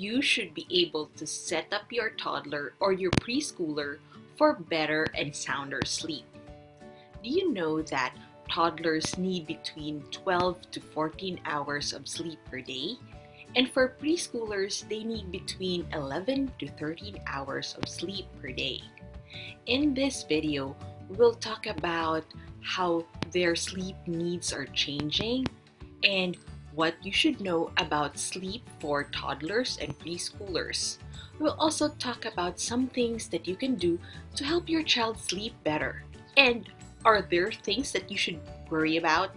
you should be able to set up your toddler or your preschooler for better and sounder sleep. Do you know that toddlers need between 12 to 14 hours of sleep per day? And for preschoolers, they need between 11 to 13 hours of sleep per day. In this video, we'll talk about how their sleep needs are changing and what you should know about sleep for toddlers and preschoolers. We'll also talk about some things that you can do to help your child sleep better. And are there things that you should worry about?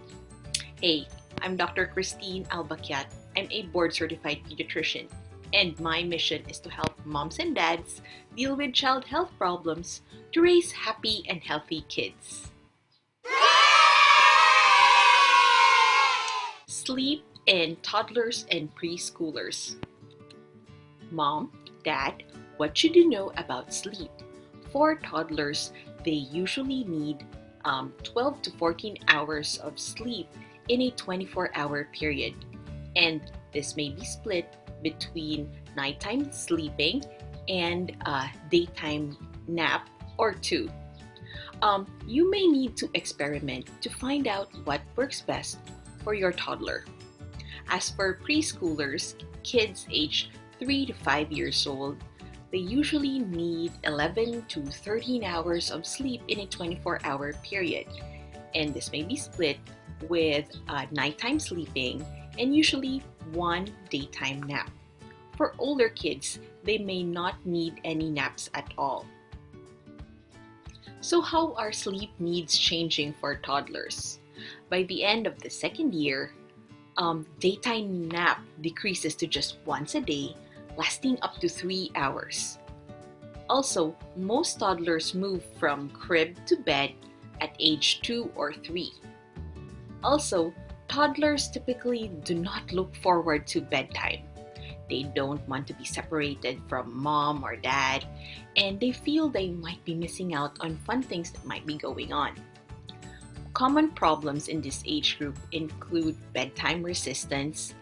Hey, I'm Dr. Kristine Alba Kiat. I'm a board-certified pediatrician, and my mission is to help moms and dads deal with child health problems to raise happy and healthy kids. Sleep in toddlers and preschoolers. Mom, Dad, what should you know about sleep? For toddlers, they usually need 12 to 14 hours of sleep in a 24-hour period. And this may be split between nighttime sleeping and daytime nap or two. You may need to experiment to find out what works best for your toddler. As for preschoolers, kids aged 3 to 5 years old, they usually need 11 to 13 hours of sleep in a 24-hour period. And this may be split with nighttime sleeping and usually one daytime nap. For older kids, they may not need any naps at all. So how are sleep needs changing for toddlers? By the end of the second year, daytime nap decreases to just once a day, lasting up to 3 hours. Also, most toddlers move from crib to bed at age 2 or 3. Also, toddlers typically do not look forward to bedtime. They don't want to be separated from mom or dad, and they feel they might be missing out on fun things that might be going on. Common problems in this age group include bedtime resistance,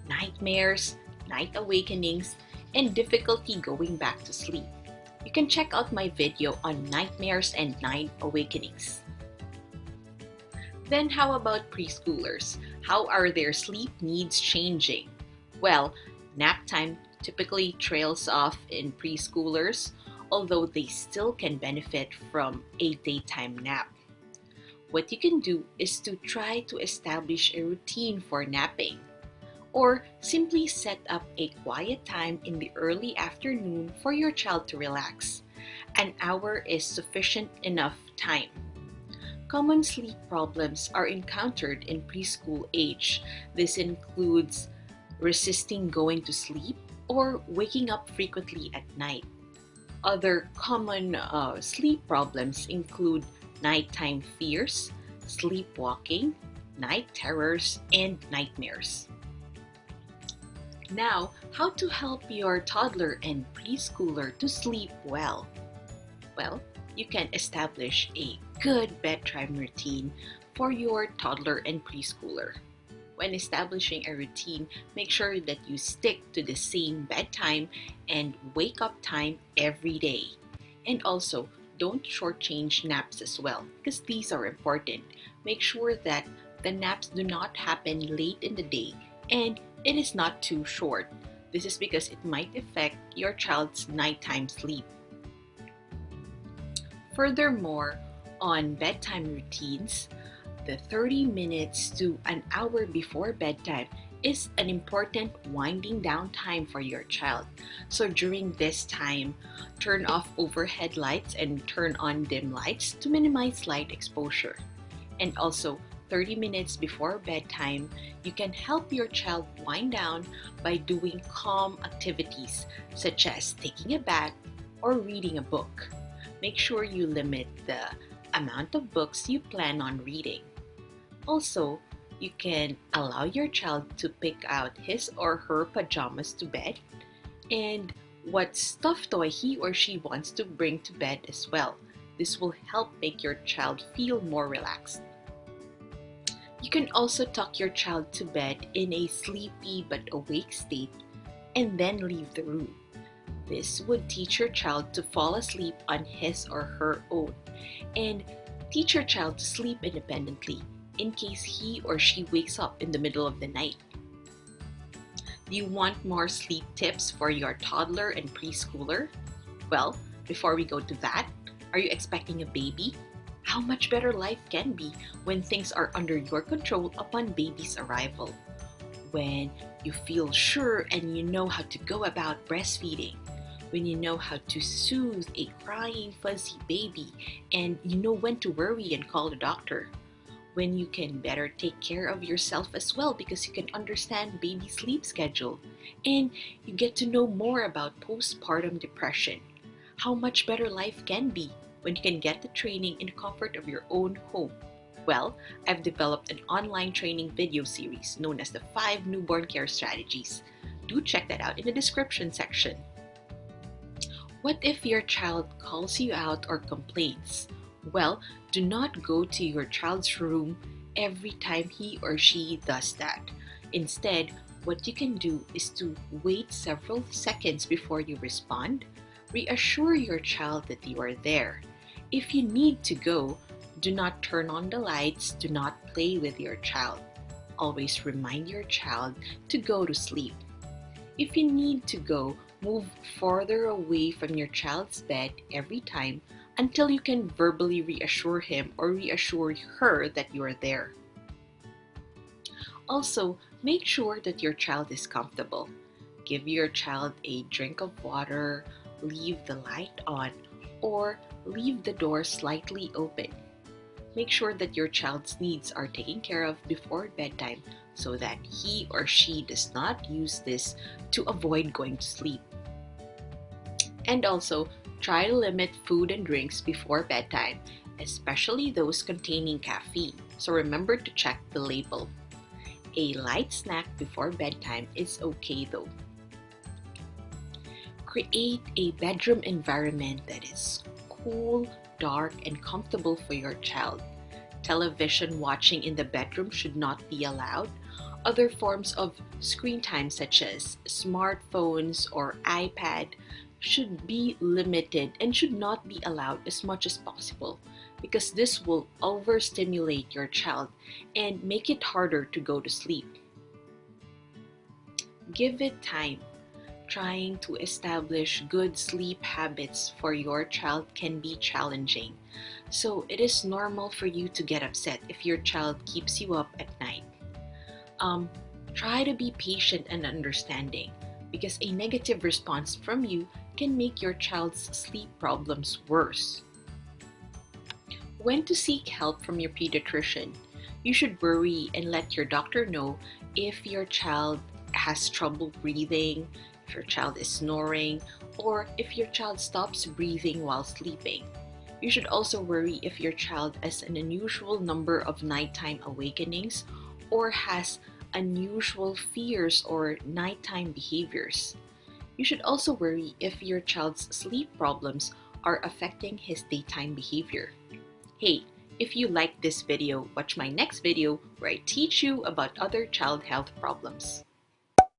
nightmares, night awakenings, and difficulty going back to sleep. You can check out my video on nightmares and night awakenings. Then how about preschoolers? How are their sleep needs changing? Well, nap time typically trails off in preschoolers, although they still can benefit from a daytime nap. What you can do is to try to establish a routine for napping, or simply set up a quiet time in the early afternoon for your child to relax. An hour is sufficient enough time. Common sleep problems are encountered in preschool age. This includes resisting going to sleep or waking up frequently at night. Other common sleep problems include nighttime fears, sleepwalking, night terrors, and nightmares. Now, how to help your toddler and preschooler to sleep well? Well, you can establish a good bedtime routine for your toddler and preschooler. When establishing a routine, make sure that you stick to the same bedtime and wake up time every day. And also, don't shortchange naps as well, because these are important. Make sure that the naps do not happen late in the day and it is not too short. This is because it might affect your child's nighttime sleep. Furthermore, on bedtime routines, the 30 minutes to an hour before bedtime is an important winding down time for your child. So during this time, turn off overhead lights and turn on dim lights to minimize light exposure. And also, 30 minutes before bedtime, you can help your child wind down by doing calm activities such as taking a bath or reading a book. Make sure you limit the amount of books you plan on reading. Also, you can allow your child to pick out his or her pajamas to bed and what stuffed toy he or she wants to bring to bed as well. This will help make your child feel more relaxed. You can also tuck your child to bed in a sleepy but awake state and then leave the room. This would teach your child to fall asleep on his or her own and teach your child to sleep independently in case he or she wakes up in the middle of the night. Do you want more sleep tips for your toddler and preschooler? Well, before we go to that, are you expecting a baby? How much better life can be when things are under your control upon baby's arrival. When you feel sure and you know how to go about breastfeeding. When you know how to soothe a crying, fuzzy baby and you know when to worry and call the doctor. When you can better take care of yourself as well because you can understand baby's sleep schedule and you get to know more about postpartum depression. How much better life can be when you can get the training in the comfort of your own home. Well, I've developed an online training video series known as the 5 Newborn Care Strategies. Do check that out in the description section. What if your child calls you out or complains? Well, do not go to your child's room every time he or she does that. Instead, what you can do is to wait several seconds before you respond. Reassure your child that you are there. If you need to go, do not turn on the lights, do not play with your child. Always remind your child to go to sleep. If you need to go, move farther away from your child's bed every time until you can verbally reassure him or reassure her that you are there. Also, make sure that your child is comfortable. Give your child a drink of water, leave the light on, or leave the door slightly open. Make sure that your child's needs are taken care of before bedtime so that he or she does not use this to avoid going to sleep. And also, try to limit food and drinks before bedtime, especially those containing caffeine. So remember to check the label. A light snack before bedtime is okay though. Create a bedroom environment that is cool, dark, and comfortable for your child. Television watching in the bedroom should not be allowed. Other forms of screen time such as smartphones or iPad should be limited and should not be allowed as much as possible because this will overstimulate your child and make it harder to go to sleep. Give it time. Trying to establish good sleep habits for your child can be challenging. So it is normal for you to get upset if your child keeps you up at night. Try to be patient and understanding because a negative response from you can make your child's sleep problems worse. When to seek help from your pediatrician. You should worry and let your doctor know if your child has trouble breathing, if your child is snoring, or if your child stops breathing while sleeping. You should also worry if your child has an unusual number of nighttime awakenings or has unusual fears or nighttime behaviors. You should also worry if your child's sleep problems are affecting his daytime behavior. Hey, if you like this video, watch my next video where I teach you about other child health problems.